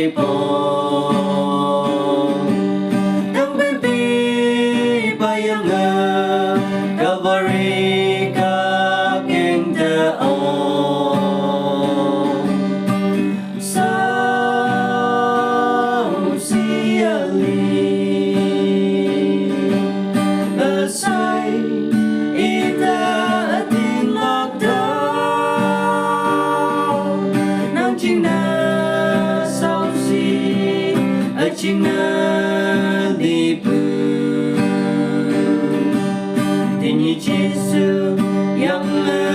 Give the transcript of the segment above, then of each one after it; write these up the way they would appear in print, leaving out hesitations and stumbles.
nơi phố đang bên bi bay yange Calvary các kinh tờ ông sao si ali ở sai ita tin lạc đau nang chinh na sao si ở chinh na đi bự Tenyih Jesu yange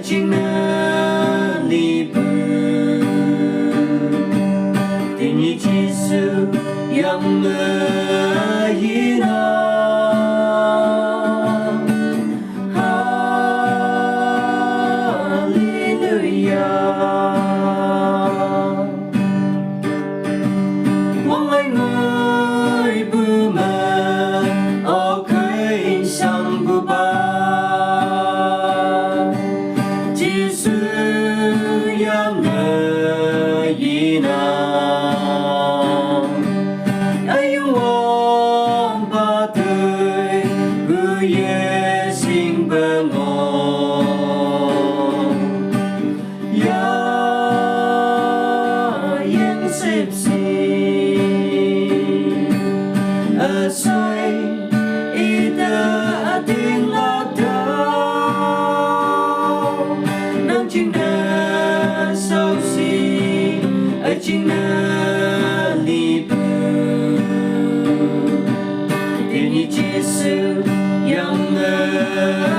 Chinh na li bự Tenyih Jesu yange Quang anh ơi bư mà ô khơi sang bư ba Jesu yange ayung wong ba tơi bư ye sinh bơ ngong ya yen sip si a sai ita tin lạc đau nang chinh na sao si ở chinh na li bự Tenyih Jesu yange